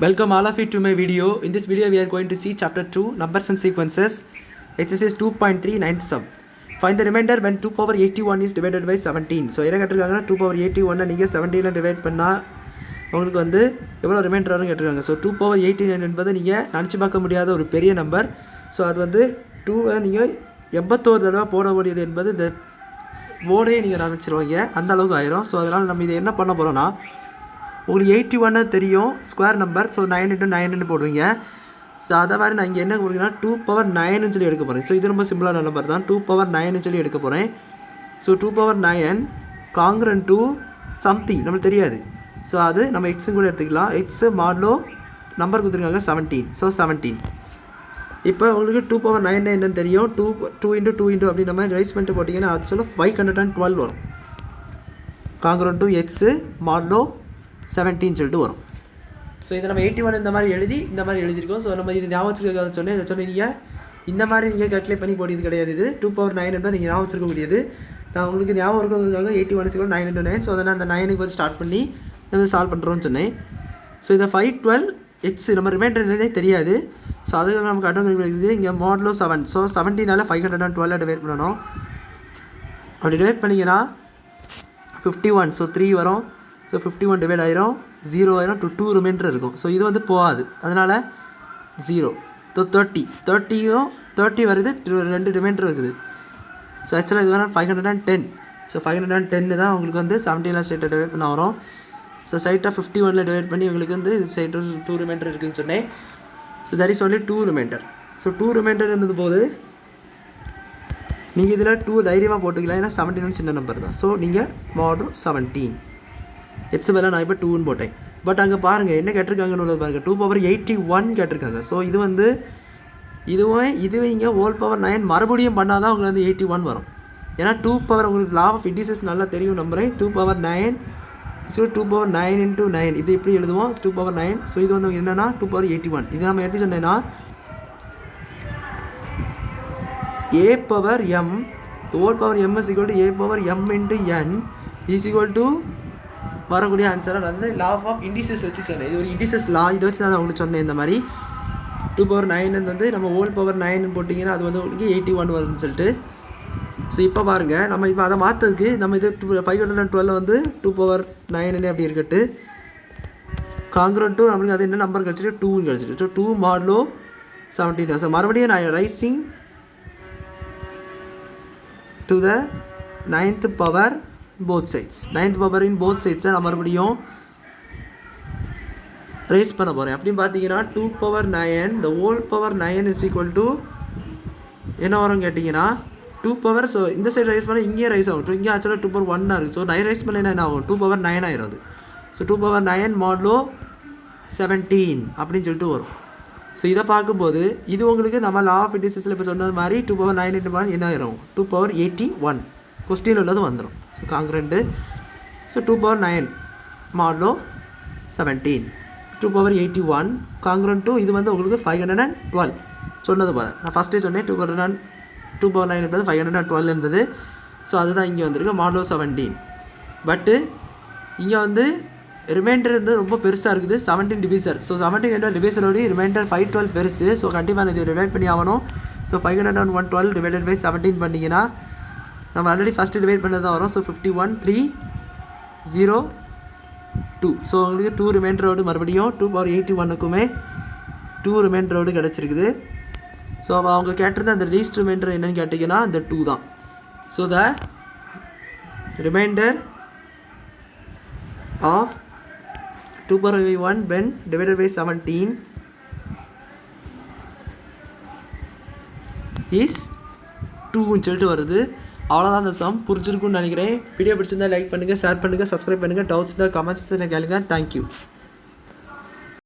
Welcome all of you to my video. In this video we are going to see chapter 2 numbers and sequences, exercise 2.3 ninth sum. Find the remainder when 2 power 81 is divided by 17. So என்ன கேட்டிருக்காங்கன்னா 2 power 81 நீங்கள் 17 divide பண்ணால் உங்களுக்கு வந்து எவ்வளோ reminder வரும்னு கேட்டிருக்காங்க. So 2 power 89 என்பது நீங்கள் நினச்சி பார்க்க முடியாத ஒரு பெரிய நம்பர். ஸோ அது வந்து 2வை நீங்கள் 81 தடவை போட முடியாது என்பது இந்த போர்டையே நீங்கள் நினச்சிருவீங்க, அந்த அளவுக்கு ஆயிரும். ஸோ அதனால் நம்ம இதை என்ன பண்ண போகிறோன்னா, உங்களுக்கு 81 தெரியும் ஸ்கொயர் நம்பர். ஸோ 9 × 9 போடுவீங்க. ஸோ அதை மாதிரி நான் இங்கே என்ன கொடுக்குறேன்னா 2 power 9 சொல்லி எடுக்க போகிறேன். ஸோ இது ரொம்ப சிம்பிளான நம்பர் தான். 2 power 9 சொல்லி எடுக்க போகிறேன். So 2 power 9 congruent to something நம்மளுக்கு தெரியாது. ஸோ அது நம்ம எக்ஸும் கூட எடுத்துக்கலாம். எக்ஸு மாடலோ நம்பர் கொடுத்துருக்காங்க 17. ஸோ 17. இப்போ உங்களுக்கு 2 power 9 என்னன்னு தெரியும். 2 × 2 அப்படி நம்ம ரைஸ் பண்ணிட்டு போட்டிங்கன்னா ஆக்சுவலாக 512 வரும். காங்கிரன் டு எக்ஸு மாடலோ 17 சொல்லிட்டு வரும். ஸோ இதை நம்ம 81 இந்த மாதிரி எழுதியிருக்கோம். ஸோ நம்ம இது ஞாபகம் வச்சுருக்காத சொன்னேன். இதை சொன்னீங்க இந்த மாதிரி நீங்கள் கல்குலேட் பண்ணி போடுறது கிடையாது. இது 2 power 9 என்பது நீங்கள் ஞாபகம் வச்சுருக்க முடியாது. நான் உங்களுக்கு ஞாபகம் இருக்கவங்களுக்காக 81 = 9 × 9. ஸோ அதனால் அந்த 9க்கு வந்து ஸ்டார்ட் பண்ணி நம்ம சால்வ் பண்ணுறோன்னு சொன்னேன். ஸோ இதை 512 எக்ஸ் நம்ம ரிமைண்டர் என்னன்னே தெரியாது. ஸோ அதுக்கு நமக்கு அட்வான்ஸ் இருக்குது. இங்கே மாடலோ 7. ஸோ 17 512 டிவைட் பண்ணணும். அப்படி டிவைட் பண்ணிங்கன்னா 51. ஸோ 3 வரும். ஸோ 51 டிவைட் ஆயிரும், 0 ஆயிரும், 2 ரிமைண்டர் இருக்கும். ஸோ இது வந்து போகாது, அதனால் 0. ஸோ 30 வருது, 2 ரிமைண்டர் இருக்குது. ஸோ ஆக்சுவலாக இது வேணால் 510. ஸோ 510 தான் உங்களுக்கு வந்து 17 ஸ்ட்ரைட்டாக டிவைட் பண்ண வரும். ஸோ ஸ்ட்ரைட்டாக 51 டிவைட் பண்ணி உங்களுக்கு வந்து இது ஸ்ட்ரைட்டாக 2 ரிமைண்டர் இருக்குதுன்னு சொன்னேன். So that is only 2 reminder. So 2 reminder இருந்தது போது நீங்கள் இதில் 2 தைரியமாக போட்டுக்கலாம், ஏன்னா 17 சின்ன நம்பர் தான். ஸோ நீங்கள் மாடல் 17 எக்ஸ் மேலே நான் இப்போ 2ன்னு போட்டேன். பட் அங்கே பாருங்கள் என்ன கேட்டிருக்காங்கன்னு உள்ளது பாருங்கள். 2 power 81 கேட்டிருக்காங்க. ஸோ இது வந்து இதுவே இங்கே ஹோல் பவர் 9 மறுபடியும் பண்ணால் தான் உங்களுக்கு வந்து 81 வரும். ஏன்னா 2 power உங்களுக்கு லா ஆஃப் இண்டிசஸ் நல்லா தெரியும் நம்புறேன். 2 power 9 ஸோ 2 power 9 × 9 இது எப்படி எழுதுவோம், 2 power 9. ஸோ இது வந்து என்னென்னா 2 power 81. இது நம்ம எப்படி சொன்னேன்னா a power m whole power m is equal to a power m × n is equal to வரக்கூடிய ஆன்சராக நான் வந்து லா ஆஃப் இண்டிசஸ் வச்சுருக்கேன். இது ஒரு இண்டிசஸ் லா, இதை வச்சு நான் உங்களுக்கு சொன்னேன். இந்த மாதிரி 2 power 9 வந்து நம்ம ஹோல் பவர் 9 போட்டிங்கன்னா அது வந்து உங்களுக்கு 81 வரும்னு சொல்லிட்டு. ஸோ இப்போ பாருங்கள், நம்ம இப்போ அதை மாற்றதுக்கு நம்ம இது 512 வந்து 2 power 9 அப்படி இருக்கட்டு காங்கிரன் டு நம்மளுக்கு அது என்ன நம்பர் கிடச்சிட்டு 2ன்னு கிடச்சிட்டு. So 2 modulo 17. ஸோ மறுபடியும் நான் raising to the 9th power both sides. 9th power in both sides நான் மறுபடியும் ரைஸ் பண்ண போகிறேன். அப்படின்னு பார்த்தீங்கன்னா 2 power 9 the whole power 9 is equal to என்ன வரும் கேட்டிங்கன்னா 2 power. ஸோ இந்த சைடு ரைஸ் பண்ணால் இங்கேயே ரைஸ் ஆகும். ஸோ இங்கே ஆக்சுவலாக 2 power 1 இருக்குது. ஸோ 9 ரைஸ் பண்ண என்ன ஆகும், 2 power 9 ஆயிரும் அது. ஸோ 2 power 9 மாடலோ 17 அப்படின்னு சொல்லிட்டு வரும். ஸோ இதை பார்க்கும்போது இது உங்களுக்கு நம்ம லா ஆஃப் இண்டிசஸில் இப்போ சொன்னது மாதிரி 2 power 9 × என்ன ஆயிரும், 2 power 81 கொஸ்டின் உள்ளது வந்துடும். So congruent. So 2 power 9 modulo 17 2 power 81 congruent இது வந்து உங்களுக்கு 512 சொன்னது போல் நான் ஃபஸ்ட்டே சொன்னேன். 2 power 9 என்பது 512 என்பது. ஸோ அதுதான் இங்கே வந்திருக்கு மாடலோ 17. பட்டு இங்கே வந்து ரிமைண்டர் வந்து ரொம்ப பெருசாக இருக்குது, 17 டிவிசர். ஸோ 17 என்ற டிவிசரோட ரிமைண்டர் 512 பெருசு. ஸோ கண்டிப்பாக இது டிவைட் பண்ணி ஆகணும். ஸோ 512 டிவைடட் பை 17 பண்ணிங்கன்னா நம்ம ஆல்ரெடி ஃபஸ்ட்டு டிவைட் பண்ணது தான் வரும். ஸோ 51,302. ஸோ உங்களுக்கு 2 ரிமைண்டரோடு மறுபடியும் 2 power 81க்குமே 2 ரிமைண்டரோடு கிடச்சிருக்குது. ஸோ அவங்க கேட்டிருந்த அந்த லீஸ்ட் ரிமைண்டர் என்னென்னு கேட்டிங்கன்னா இந்த 2 தான். So the reminder of 2 power 81 when divided by 17 is 2ன்னு சொல்லிட்டு வருது. அவ்வளோதான் அந்த சம். புரிஞ்சிருக்குன்னு நினைக்கிறேன். வீடியோ பிடிச்சிருந்தா லைக் பண்ணுங்கள், ஷேர் பண்ணுங்கள், சப்ஸ்கிரைப் பண்ணுங்கள். டவுட்ஸ் இருந்தால் கமெண்ட்ஸ் கேளுங்க. தேங்க்யூ.